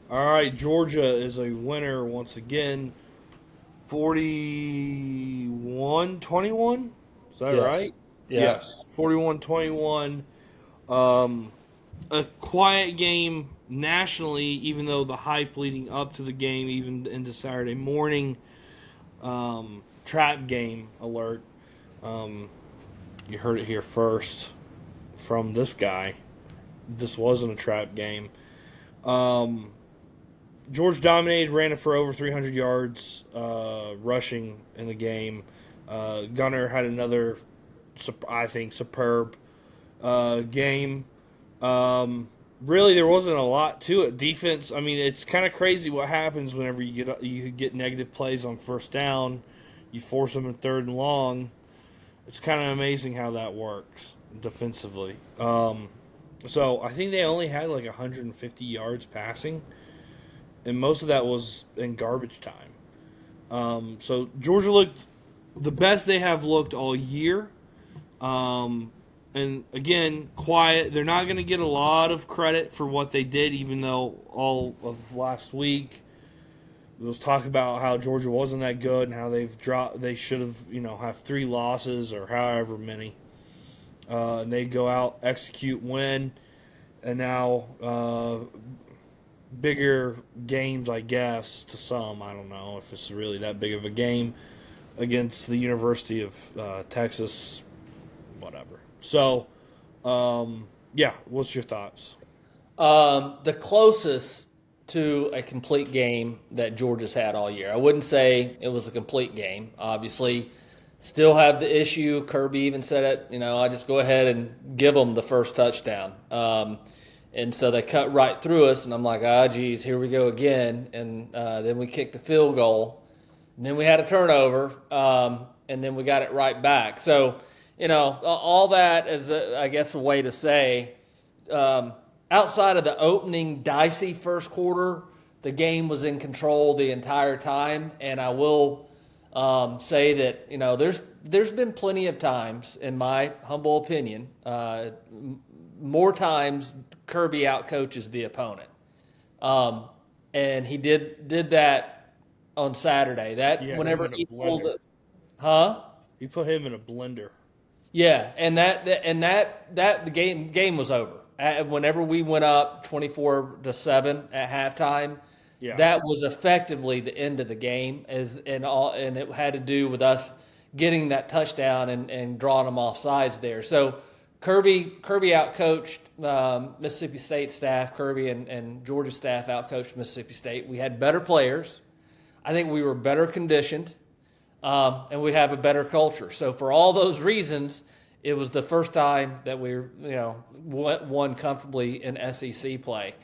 All right, Georgia is a winner once again. 41-21. Is that Yes. right? Yeah. Yes, 41-21. Um, a quiet game nationally, even though the hype leading up to the game, even into Saturday morning. Trap game alert. Um, you heard it here first from this guy. This wasn't a trap game. Um, George dominated, ran it for over 300 yards rushing in the game. Gunner had another, I think, superb game. Really, there wasn't a lot to it. Defense. I mean, it's kind of crazy what happens whenever you get negative plays on first down. You force them in third and long. It's kind of amazing how that works defensively. So I think they only had like 150 yards passing, and most of that was in garbage time. So Georgia looked the best they have looked all year. Um, and again, quiet. They're not going to get a lot of credit for what they did, even though all of last week there was talk about how Georgia wasn't that good and how they've dropped. They should have, have 3 losses or however many. And they go out, execute, win, and now bigger games, I guess, to some. I don't know if it's really that big of a game against the University of Texas, whatever. So, yeah, what's your thoughts? The closest to a complete game that Georgia's had all year. I wouldn't say it was a complete game. Obviously, still have the issue. Kirby even said it. I just go ahead and give them the first touchdown. And so they cut right through us, and I'm like, geez, here we go again. And then we kicked the field goal, and then we had a turnover, and then we got it right back. So, all that is, I guess, a way to say. Um, Outside of the opening dicey first quarter, the game was in control the entire time. And I will say that there's been plenty of times, in my humble opinion, more times Kirby outcoaches the opponent, um, and he did that on Saturday. That Yeah, him whenever in a he pulled blender. it, huh? He put him in a blender. Yeah, and that the game was over. Whenever we went up 24-7 at halftime, Yeah, that was effectively the end of the game. And it had to do with us getting that touchdown and drawing them off sides there. So Kirby outcoached Mississippi State staff. Kirby and Georgia staff outcoached Mississippi State. We had better players. I think we were better conditioned, and we have a better culture. So for all those reasons, it was the first time that we won comfortably in SEC play.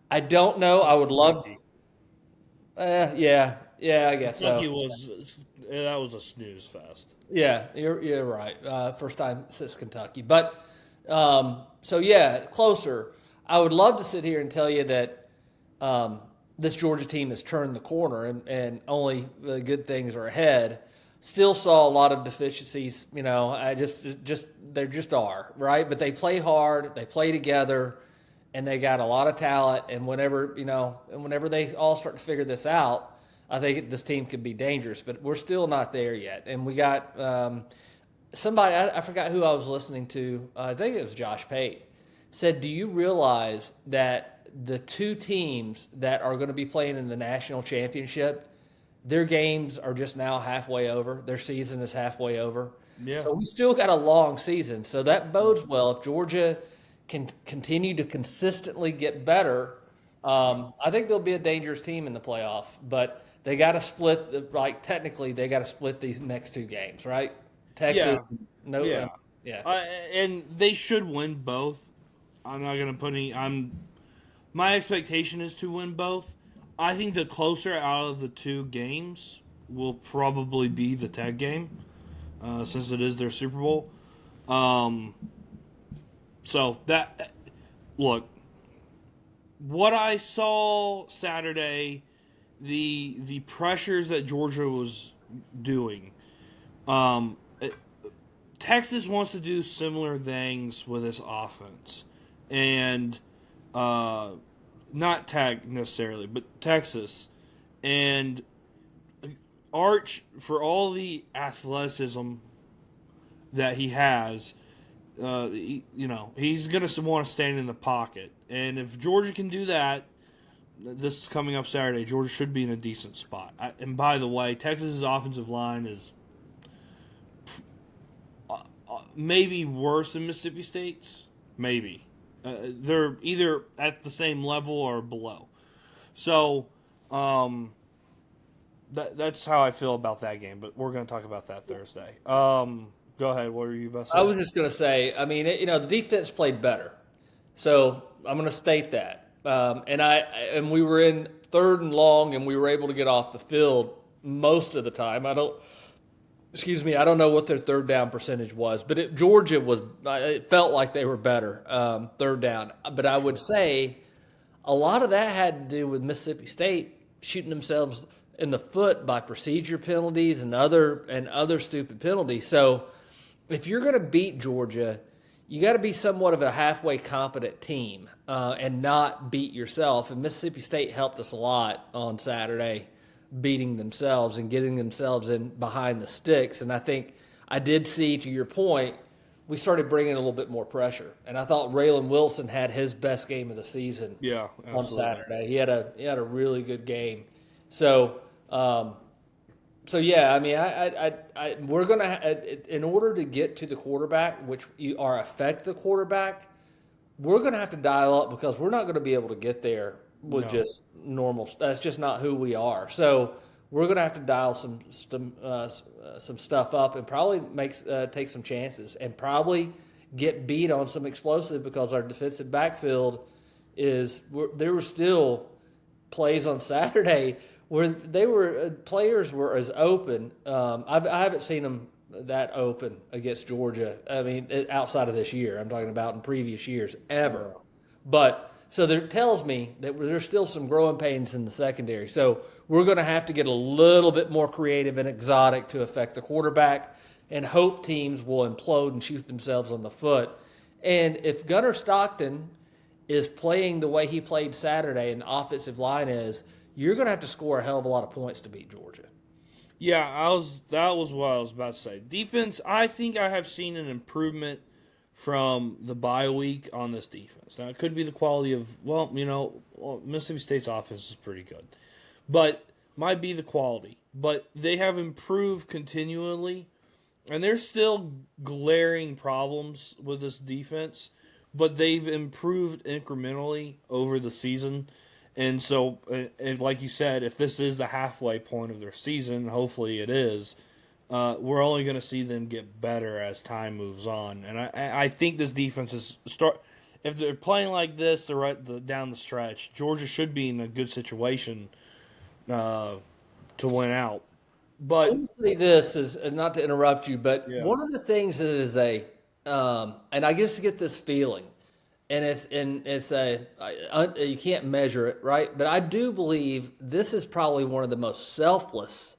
I don't know. I it's would love. Kentucky. Yeah, I guess so. Kentucky was that was a snooze fest. Yeah, you're right. First time since Kentucky, but so yeah, closer. I would love to sit here and tell you that this Georgia team has turned the corner and only the good things are ahead. Still saw a lot of deficiencies. I just there just are right, but they play hard, they play together, and they got a lot of talent. And whenever they all start to figure this out, I think this team could be dangerous. But we're still not there yet. And we got somebody, I forgot who I was listening to. I think it was Josh Pate, said, "Do you realize that the two teams that are going to be playing in the national championship, their games are just now halfway over. Their season is halfway over. Yeah, So we still got a long season. So that bodes well if Georgia can continue to consistently get better. I think they'll be a dangerous team in the playoff, but they got to split. Like technically, they got to split these next two games, right? Texas, yeah, no, yeah. yeah, And they should win both. I'm not gonna put any. My expectation is to win both. I think the closer out of the two games will probably be the tag game, since it is their Super Bowl. Um, so that look, what I saw Saturday, the pressures that Georgia was doing. Um, it- Texas wants to do similar things with this offense, and uh, not Tech necessarily, but Texas. And Arch, for all the athleticism that he has, he's going to want to stand in the pocket. And if Georgia can do that, this is coming up Saturday, Georgia should be in a decent spot. And by the way, Texas's offensive line is maybe worse than Mississippi State's. Maybe. They're either at the same level or below. So, that's how I feel about that game. But we're going to talk about that Thursday. Go ahead. What are you about to say? I was just going to say, I mean, the defense played better. So I'm going to state that. And we were in 3rd and long, and we were able to get off the field most of the time. I don't know what their 3rd down percentage was, but Georgia was. It felt like they were better 3rd down. But I would say a lot of that had to do with Mississippi State shooting themselves in the foot by procedure penalties and other stupid penalties. So if you're going to beat Georgia, you got to be somewhat of a halfway competent team and not beat yourself. And Mississippi State helped us a lot on Saturday, beating themselves and getting themselves in behind the sticks. And I think I did see, to your point, we started bringing a little bit more pressure. And I thought Raylan Wilson had his best game of the season on Saturday. He had a really good game. So, yeah, I mean, we're gonna in order to get to the quarterback, which affect the quarterback, we're gonna have to dial up because we're not gonna be able to get there with just normal. That's just not who we are. So we're gonna have to dial some stuff up and probably take some chances and probably get beat on some explosive because our defensive backfield there were still plays on Saturday where players were as open. I haven't seen them that open against Georgia. I mean, outside of this year, I'm talking about in previous years ever. But so that tells me that there's still some growing pains in the secondary. So we're going to have to get a little bit more creative and exotic to affect the quarterback, and hope teams will implode and shoot themselves on the foot. And if Gunnar Stockton is playing the way he played Saturday, and the offensive line is, you're going to have to score a hell of a lot of points to beat Georgia. Yeah, that was what I was about to say. Defense, I think I have seen an improvement from the bye week on this defense. Now, it could be the quality of, Mississippi State's offense is pretty good. But might be the quality. But they have improved continually. And there's still glaring problems with this defense. But they've improved incrementally over the season. And so, like you said, if this is the halfway point of their season, hopefully it is, we're only going to see them get better as time moves on. And I think this defense is if they're playing like this down the stretch, Georgia should be in a good situation to win out. But this is not to interrupt you, but one of the things that is and I just get this feeling. And you can't measure it, right? But I do believe this is probably one of the most selfless.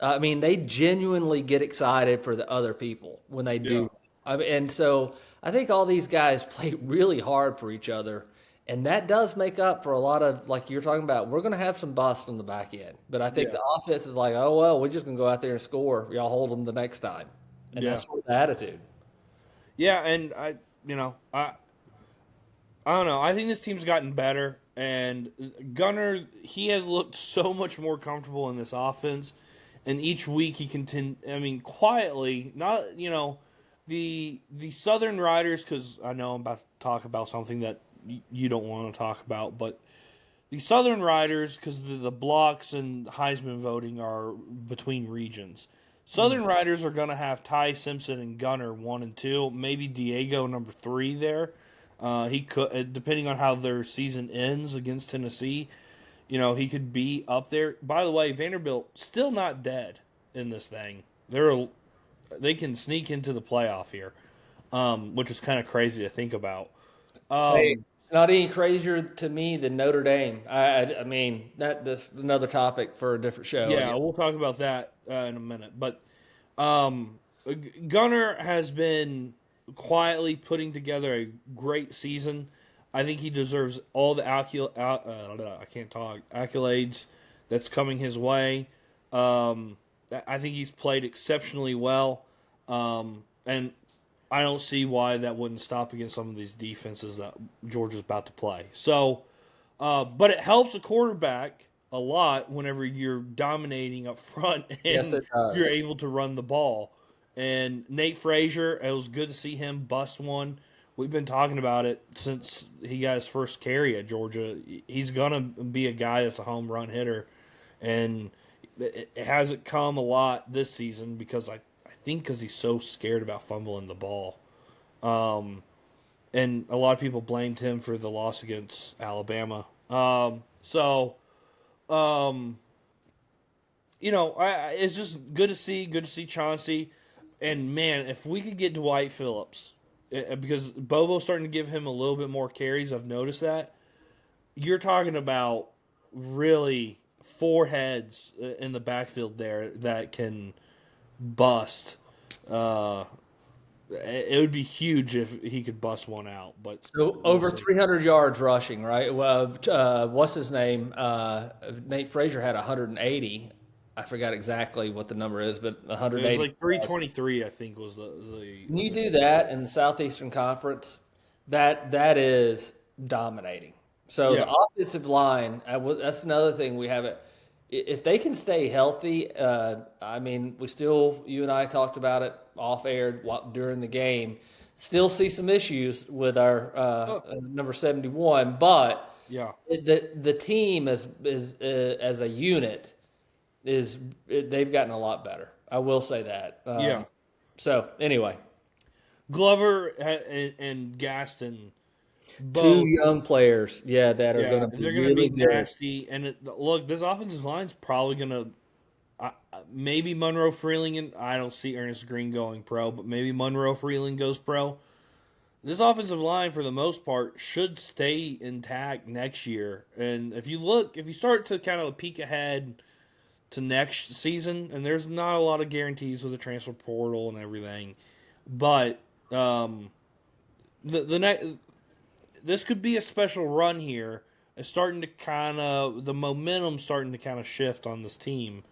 I mean, they genuinely get excited for the other people when they do. And so I think all these guys play really hard for each other. And that does make up for a lot of, like you're talking about, we're going to have some bust on the back end. But I think the offense is like, oh, well, we're just going to go out there and score. Y'all hold them the next time. And that's the attitude. Yeah, and I don't know. I think this team's gotten better, and Gunnar, he has looked so much more comfortable in this offense, and each week he quietly, not, the Southern Riders, because I know I'm about to talk about something that you don't want to talk about, but the Southern Riders, because the blocks and Heisman voting are between regions, Southern Riders are going to have Ty Simpson and Gunnar 1 and 2, maybe Diego number 3 there. He could, depending on how their season ends against Tennessee, he could be up there. By the way, Vanderbilt still not dead in this thing. They can sneak into the playoff here, which is kind of crazy to think about. It's not any crazier to me than Notre Dame. I mean, that's another topic for a different show. Yeah, we'll talk about that in a minute. But Gunnar has been quietly putting together a great season. I think he deserves all the accolades that's coming his way. I think he's played exceptionally well, and I don't see why that wouldn't stop against some of these defenses that Georgia's about to play. So, but it helps a quarterback a lot whenever you're dominating up front Yes, and it does. you're able to run the ball. And Nate Frazier, it was good to see him bust one. We've been talking about it since he got his first carry at Georgia. He's going to be a guy that's a home run hitter. And it hasn't come a lot this season because I think because he's so scared about fumbling the ball. And a lot of people blamed him for the loss against Alabama. It's just good to see Chauncey. And, man, if we could get Dwight Phillips, because Bobo's starting to give him a little bit more carries, I've noticed that. You're talking about really four heads in the backfield there that can bust. It would be huge if he could bust one out. But So over 300 yards rushing, right? Well, what's his name? Nate Frazier had 180. I forgot exactly what the number is, but 180. It was like 323, I think, was the. When you do that in the Southeastern Conference, that is dominating. So Yeah. the offensive line, that's another thing we haven't. If they can stay healthy, I mean, you and I talked about it off air during the game. Still see some issues with our number 71, but Yeah. the team as a unit they've gotten a lot better. I will say that. Yeah. So anyway, Glover and Gaston, both. two young players, that are going to be they're going to really be good. nasty. And look, this offensive line's probably going to maybe Monroe Freeling, and I don't see Ernest Green going pro, but maybe Monroe Freeling goes pro. This offensive line, for the most part, should stay intact next year. And if you start to kind of peek ahead to next season, and there's not a lot of guarantees with the transfer portal and everything, but this could be a special run here. It's starting to the momentum starting to kind of shift on this team.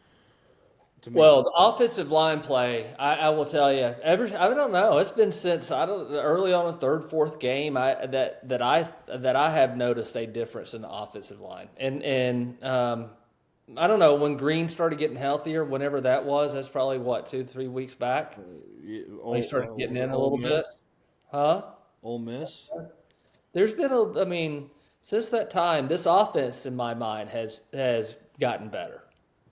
Well, the offensive line play, I will tell you, I don't know. It's been since early on in third, fourth game that I have noticed a difference in the offensive line, and I don't know when Green started getting healthier. Whenever that was, that's probably 2-3 weeks back when he started getting in a little bit, huh? Ole Miss. There's been since that time, this offense in my mind has gotten better.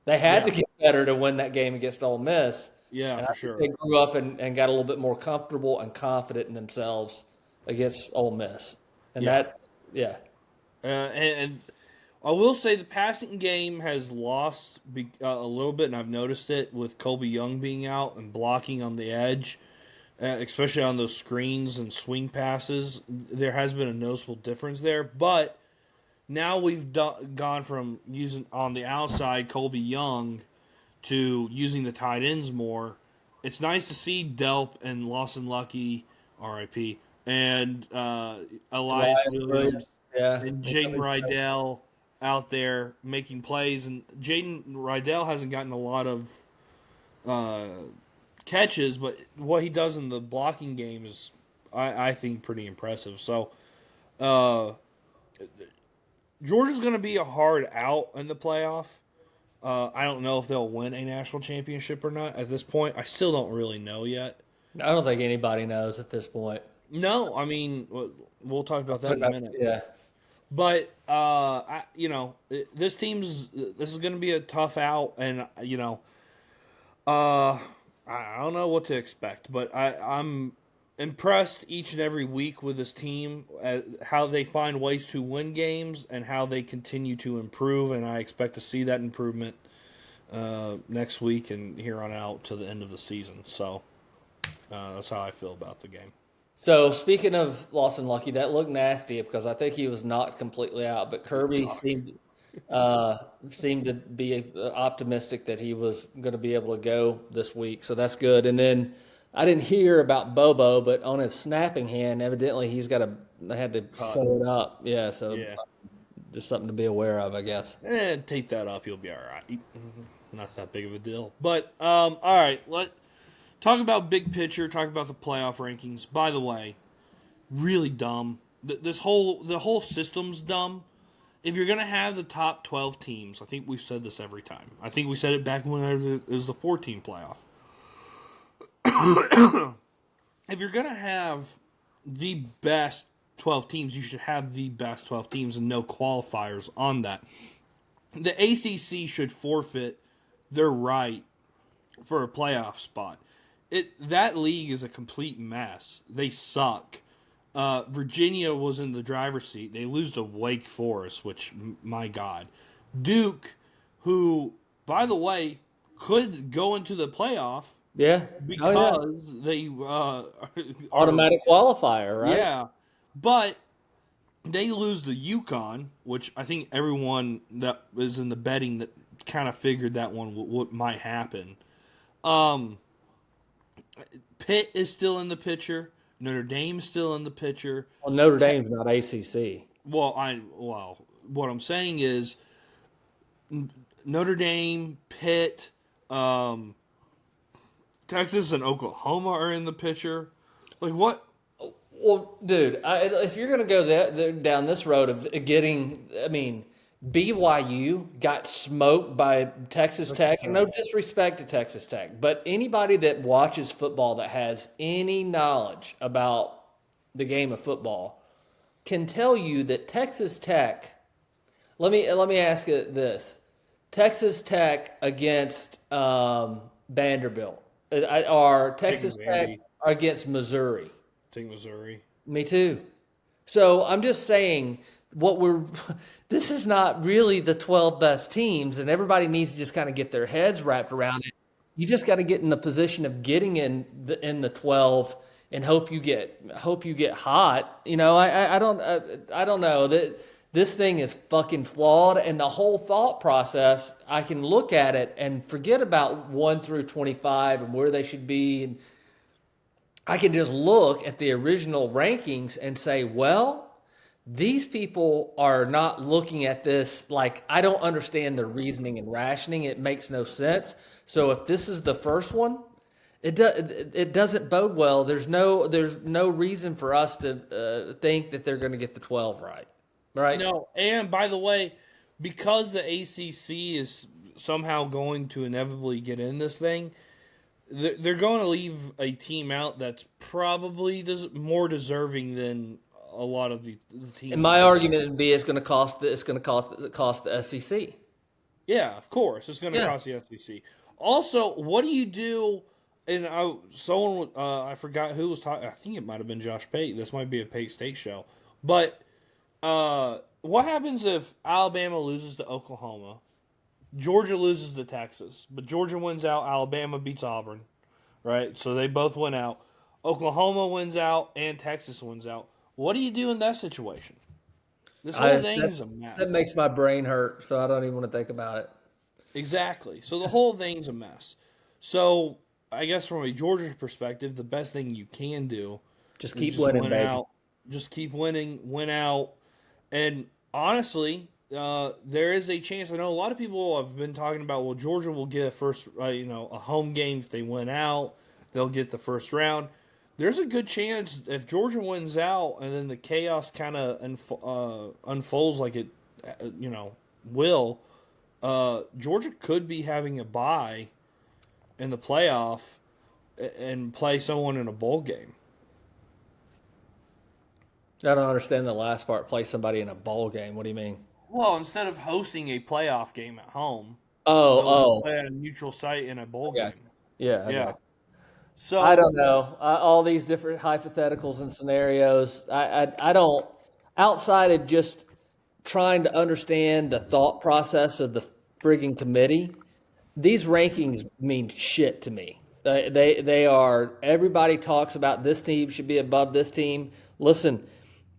They had to get better to win that game against Ole Miss. Yeah, and for sure. They grew up and got a little bit more comfortable and confident in themselves against Ole Miss. And and I will say the passing game has lost a little bit, and I've noticed it with Colby Young being out and blocking on the edge, especially on those screens and swing passes. There has been a noticeable difference there, but now we've gone from using on the outside Colby Young to using the tight ends more. It's nice to see Delp and Lawson Lucky, R.I.P., and Elias Williams and Jaden Rydell out there making plays. And Jaden Rydell hasn't gotten a lot of catches, but what he does in the blocking game is, I think, pretty impressive. So Georgia's going to be a hard out in the playoff. I don't know if they'll win a national championship or not at this point. I still don't really know yet. I don't think anybody knows at this point. No, I mean, we'll talk about that in a minute. Yeah. But, this is going to be a tough out, and, I don't know what to expect, but I'm impressed each and every week with this team, how they find ways to win games and how they continue to improve, and I expect to see that improvement next week and here on out to the end of the season. So that's how I feel about the game. So speaking of Lawson Lucky, that looked nasty because I think he was not completely out, but Kirby seemed to be optimistic that he was going to be able to go this week. So that's good. And then I didn't hear about Bobo, but on his snapping hand, evidently he's got sew it up. Yeah, so Yeah. just something to be aware of, I guess. Take that up. You'll be all right. Not that big of a deal. But, all right. Talk about big picture. Talk about the playoff rankings. By the way, really dumb. The whole system's dumb. If you're going to have the top 12 teams, I think we've said this every time. I think we said it back when it was the 14 playoff. If you're going to have the best 12 teams, you should have the best 12 teams and no qualifiers on that. The ACC should forfeit their right for a playoff spot. That league is a complete mess. They suck. Virginia was in the driver's seat. They lose to Wake Forest, which, my God. Duke, who, by the way, could go into the playoff. Yeah. Because they automatic qualifier, right? Yeah. But they lose to UConn, which I think everyone that was in the betting that kind of figured that one what might happen. Pitt is still in the picture. Notre Dame's still in the picture. Well, Notre Dame's not ACC. Well, what I'm saying is Notre Dame, Pitt, Texas, and Oklahoma are in the picture. Like what? Well, dude, if you're going to go down this road of getting, BYU got smoked by Texas Tech, and no disrespect to Texas Tech, but anybody that watches football that has any knowledge about the game of football can tell you that Texas Tech. Let me ask you this: Texas Tech against Vanderbilt, or Texas Tech against Missouri. Take Missouri. Me too. So I'm just saying this is not really the 12 best teams, and everybody needs to just kind of get their heads wrapped around it. You just got to get in the position of getting in the 12 and hope you get hot. I don't know that this thing is fucking flawed, and the whole thought process. I can look at it and forget about 1 through 25 and where they should be, and I can just look at the original rankings and say, well, these people are not looking at this like, I don't understand their reasoning and rationing. It makes no sense. So if this is the first one, it doesn't bode well. There's no reason for us to think that they're going to get the 12 right. Right? No, and by the way, because the ACC is somehow going to inevitably get in this thing, they're going to leave a team out that's probably more deserving than a lot of the teams. And my argument would be it's going to cost the SEC. Yeah, of course, it's going to cost the SEC. Also, what do you do? And I forgot who was talking. I think it might have been Josh Pate. This might be a Pate State show. But what happens if Alabama loses to Oklahoma? Georgia loses to Texas, but Georgia wins out. Alabama beats Auburn, right? So they both win out. Oklahoma wins out, and Texas wins out. What do you do in that situation? This whole thing is a mess. That makes my brain hurt, so I don't even want to think about it. Exactly. So the whole thing's a mess. So I guess from a Georgia perspective, the best thing you can do just keep winning, baby. Out. Just keep winning, win out. And honestly, there is a chance. I know a lot of people have been talking about, well, Georgia will get a home game if they win out. They'll get the first round. There's a good chance if Georgia wins out and then the chaos kind of unfolds like it, will. Georgia could be having a bye in the playoff and play someone in a bowl game. I don't understand the last part. Play somebody in a bowl game. What do you mean? Well, instead of hosting a playoff game at home, play at a neutral site in a bowl game. Yeah. So I don't know. All these different hypotheticals and scenarios. I don't. Outside of just trying to understand the thought process of the frigging committee, these rankings mean shit to me. They are. Everybody talks about this team should be above this team. Listen,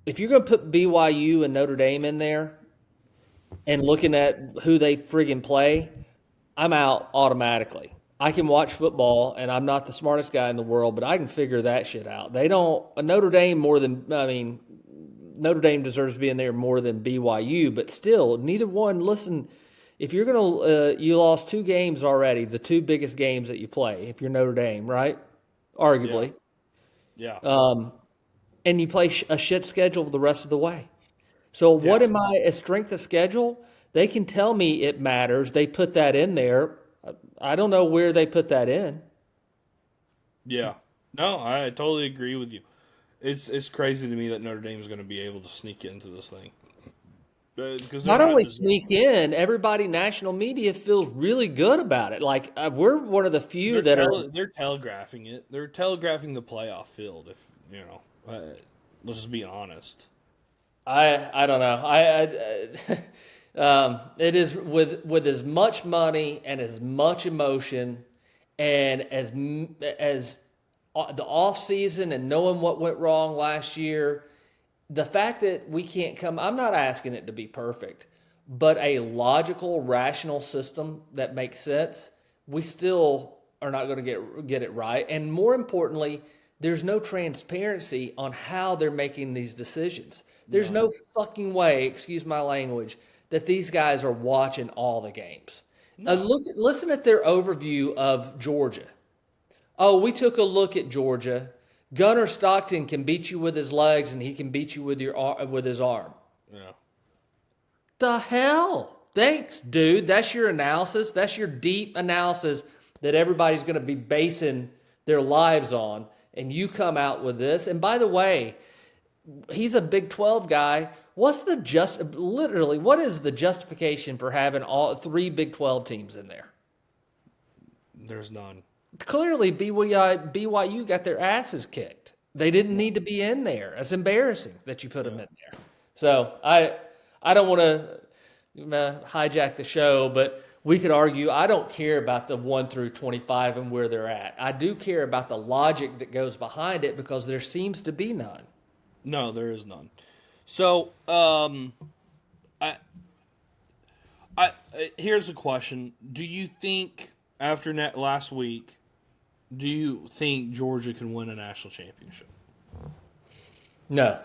if you're going to put BYU and Notre Dame in there and looking at who they friggin' play, I'm out automatically. I can watch football, and I'm not the smartest guy in the world, but I can figure that shit out. They don't – Notre Dame more than – Notre Dame deserves to be in there more than BYU, but still, neither one. Listen, if you're gonna, you lost 2 games already, the 2 biggest games that you play. If you're Notre Dame, right? Yeah. Arguably, Yeah. and you play a shit schedule the rest of the way. So what Yeah. am I? A strength of schedule? They can tell me it matters. They put that in there. I don't know where they put that in. Yeah. No, I totally agree with you. It's crazy to me that Notre Dame is going to be able to sneak into this thing because they're Not not only deserving. sneak in, everybody national media feels really good about it. Like we're one of the few They're that are. they're telegraphing it. They're telegraphing the playoff field. If you know, let's just be honest. I don't know. It is with as much money and as much emotion and as the off season and knowing what went wrong last year. The fact that we can't come, I'm not asking it to be perfect, but a logical, rational system that makes sense, we still are not going to get it right. And more importantly, there's no transparency on how they're making these decisions. There's None. no fucking way, excuse my language, that these guys are watching all the games. No. Listen at their overview of Georgia. Oh, we took a look at Georgia. Gunnar Stockton can beat you with his legs, and he can beat you with his arm. Yeah. The hell? Thanks, dude. That's your analysis. That's your deep analysis that everybody's going to be basing their lives on. And you come out with this. And by the way, he's a Big 12 guy. What is the justification for having all 3 Big 12 teams in there? There's none. Clearly, BYU got their asses kicked. They didn't need to be in there. It's embarrassing that you put them in there. So I don't want to hijack the show, but we could argue. I don't care about the 1 through 25 and where they're at. I do care about the logic that goes behind it because there seems to be none. No, there is none. So, I, here's a question: do you think after last week, do you think Georgia can win a national championship? No.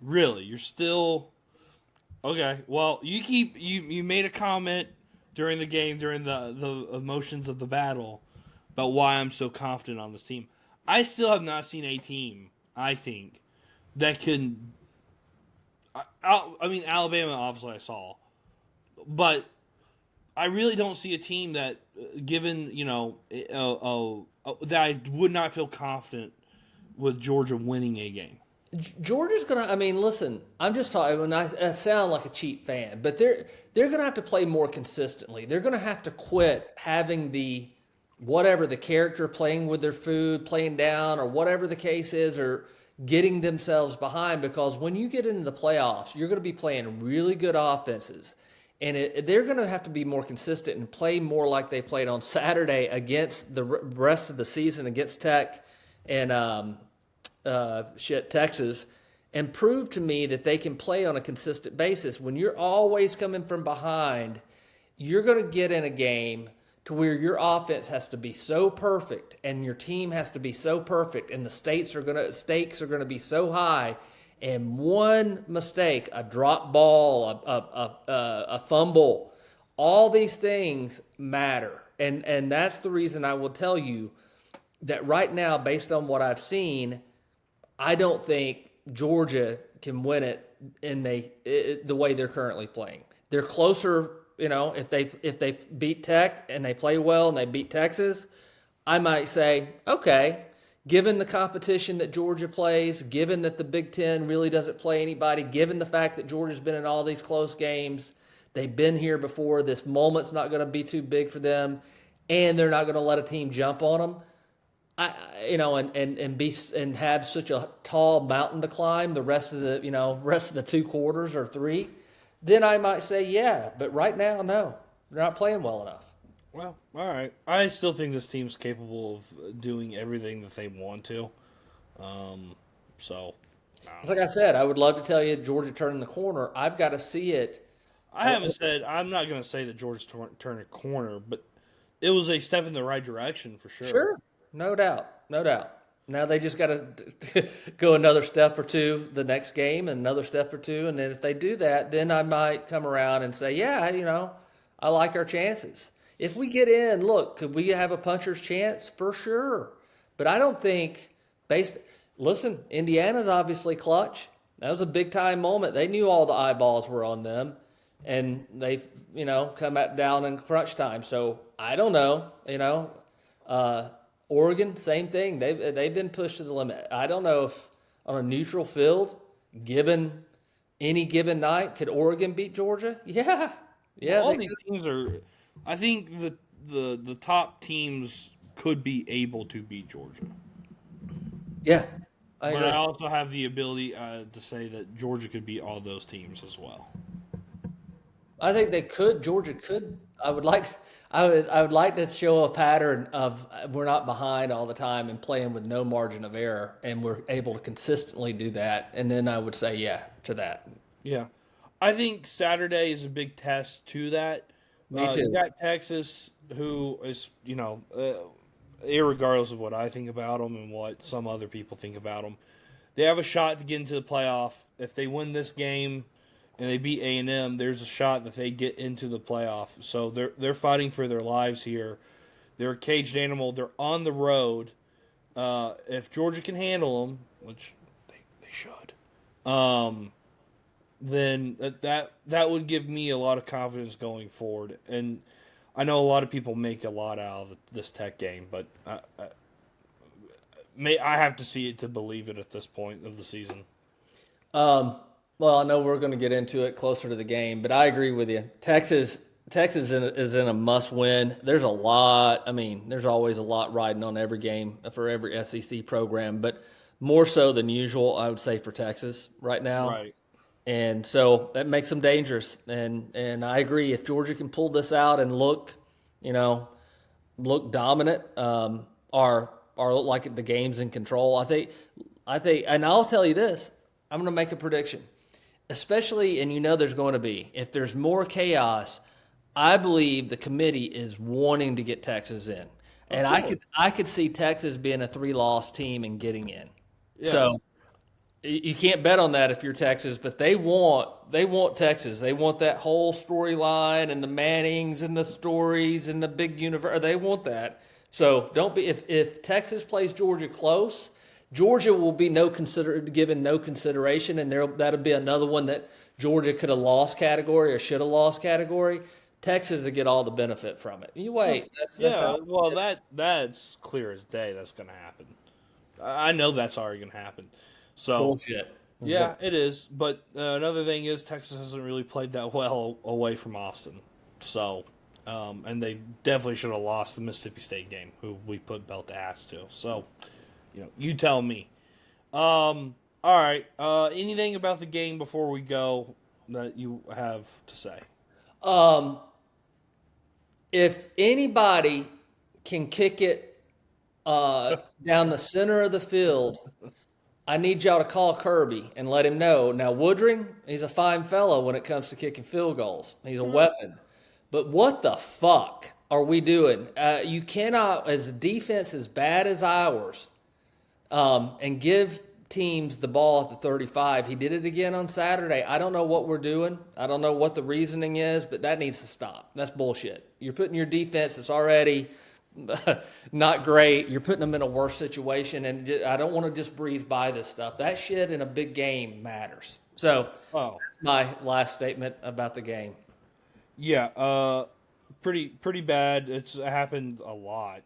Really, you're still okay. Well, you made a comment during the game during the emotions of the battle about why I'm so confident on this team. I still have not seen a team, I think, that can. I mean, Alabama obviously I saw, but I really don't see a team that, given that I would not feel confident with Georgia winning a game. Georgia's gonna. I mean, listen. I'm just talking. And I sound like a cheap fan, but they're gonna have to play more consistently. They're gonna have to quit having the whatever the character playing with their food, playing down, or whatever the case is, or getting themselves behind. Because when you get into the playoffs, you're gonna be playing really good offenses, and they're gonna have to be more consistent and play more like they played on Saturday against the rest of the season against Tech and. Texas, and prove to me that they can play on a consistent basis. When you're always coming from behind, you're going to get in a game to where your offense has to be so perfect and your team has to be so perfect and the stakes are going to be so high, and one mistake, a drop ball, a fumble, all these things matter. And that's the reason I will tell you that right now, based on what I've seen, I don't think Georgia can win it in the way they're currently playing. They're closer, if they beat Tech and they play well and they beat Texas, I might say, okay, given the competition that Georgia plays, given that the Big Ten really doesn't play anybody, given the fact that Georgia's been in all these close games, they've been here before, this moment's not going to be too big for them, and they're not going to let a team jump on them. And have such a tall mountain to climb the rest of the 2 quarters or 3, then I might say yeah. But right now, no, they're not playing well enough. Well, all right. I still think this team's capable of doing everything that they want to. So, It's like I said, I would love to tell you Georgia turning the corner. I've got to see it. I'm not going to say that Georgia's turned a corner, but it was a step in the right direction for sure. Sure, no doubt, no doubt. Now they just got to go another step or two the next game and another step or two. And then if they do that, then I might come around and say, yeah, I like our chances. If we get in, look, could we have a puncher's chance? For sure. But I don't think listen, Indiana's obviously clutch. That was a big time moment. They knew all the eyeballs were on them and they, come down in crunch time. So I don't know, Oregon, same thing. They've been pushed to the limit. I don't know if on a neutral field, given any given night, could Oregon beat Georgia? Yeah, Well, all these teams are. I think the top teams could be able to beat Georgia. Yeah, I but agree. I also have the ability to say that Georgia could beat all those teams as well. I think they could. Georgia could. I would like to show a pattern of we're not behind all the time and playing with no margin of error, and we're able to consistently do that. And then I would say, yeah, to that. Yeah, I think Saturday is a big test to that. Me too. You got Texas, who is irregardless of what I think about them and what some other people think about them, they have a shot to get into the playoff. If they win this game and they beat A&M, there's a shot that they get into the playoff. So they're fighting for their lives here. They're a caged animal. They're on the road. If Georgia can handle them, which they should, then that would give me a lot of confidence going forward. And I know a lot of people make a lot out of this Tech game, but I have to see it to believe it at this point of the season. Well, I know we're going to get into it closer to the game, but I agree with you. Texas is in a must-win. There's a lot. I mean, there's always a lot riding on every game for every SEC program, but more so than usual, I would say, for Texas right now. Right. And so that makes them dangerous. And I agree. If Georgia can pull this out and look dominant, are look like the game's in control, I think, and I'll tell you this, I'm going to make a prediction. Especially, and there's going to be, if there's more chaos, I believe the committee is wanting to get Texas in. And I could see Texas being a 3-loss team and getting in. Yes. So you can't bet on that if you're Texas, but they want Texas. They want that whole storyline and the Mannings and the stories and the big universe. They want that. So don't be if Texas plays Georgia close, Georgia will be given no consideration, and that'll be another one that Georgia could have lost category or should have lost category. Texas will get all the benefit from it. You wait. That's clear as day. That's going to happen. I know that's already going to happen. So bullshit. Yeah, it is. But another thing is Texas hasn't really played that well away from Austin. So, and they definitely should have lost the Mississippi State game, who we put belt to ass to. So, you tell me. All right. Anything about the game before we go that you have to say? If anybody can kick it down the center of the field, I need y'all to call Kirby and let him know. Now, Woodring, he's a fine fellow when it comes to kicking field goals. He's a weapon. But what the fuck are we doing? You cannot, as a defense as bad as ours, and give teams the ball at the 35. He did it again on Saturday. I don't know what we're doing. I don't know what the reasoning is, but that needs to stop. That's bullshit. You're putting your defense that's already not great. You're putting them in a worse situation, and I don't want to just breeze by this stuff. That shit in a big game matters. So that's my last statement about the game. Yeah, pretty bad. It's happened a lot.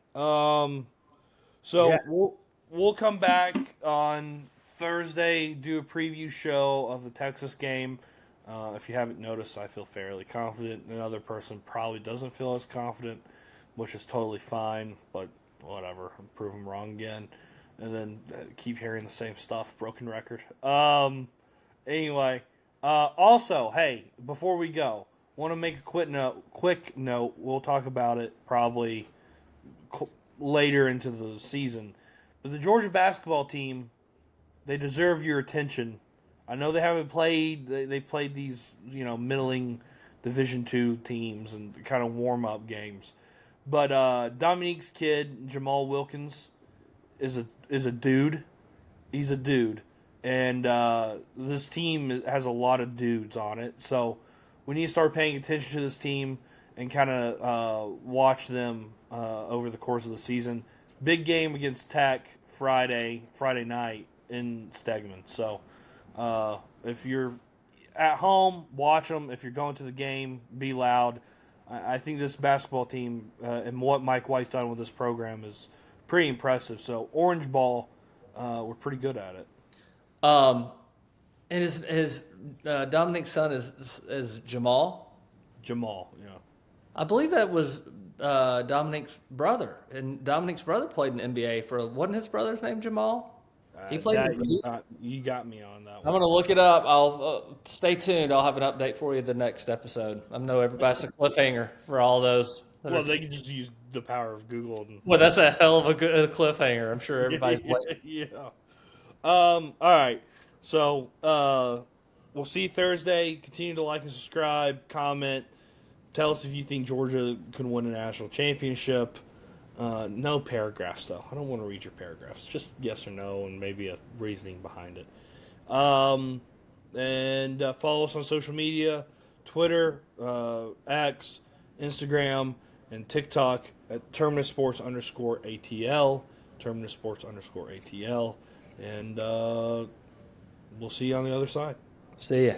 We'll come back on Thursday, do a preview show of the Texas game. If you haven't noticed, I feel fairly confident. Another person probably doesn't feel as confident, which is totally fine, but whatever. I'll prove them wrong again. And then keep hearing the same stuff. Broken record. Anyway. Also, hey, before we go, want to make a quick note. We'll talk about it probably later into the season. But the Georgia basketball team, they deserve your attention. I know they haven't played. They played these, middling Division II teams and kind of warm-up games. But Dominique's kid, Jamal Wilkins, is a dude. He's a dude, and this team has a lot of dudes on it. So we need to start paying attention to this team and kind of watch them over the course of the season. Big game against Tech Friday night in Stegman. So if you're at home, watch them. If you're going to the game, be loud. I think this basketball team and what Mike White's done with this program is pretty impressive. So Orange Ball, we're pretty good at it. And his Dominic's son is Jamal. Jamal, yeah. I believe that was Dominic's brother, and Dominic's brother played in the NBA for. Wasn't his brother's name Jamal? He played. You got me on that one. I'm gonna look it up. I'll stay tuned. I'll have an update for you the next episode. I know everybody's a cliffhanger for all those. Well, they can just use the power of Google. Well, that's a hell of a good cliffhanger. I'm sure everybody's waiting. Yeah. All right. So we'll see you Thursday. Continue to like and subscribe, comment. Tell us if you think Georgia can win a national championship. No paragraphs, though. I don't want to read your paragraphs. Just yes or no and maybe a reasoning behind it. And follow us on social media, Twitter, X, Instagram, and TikTok at Terminus Sports _ATL. Terminus Sports _ATL. And we'll see you on the other side. See ya.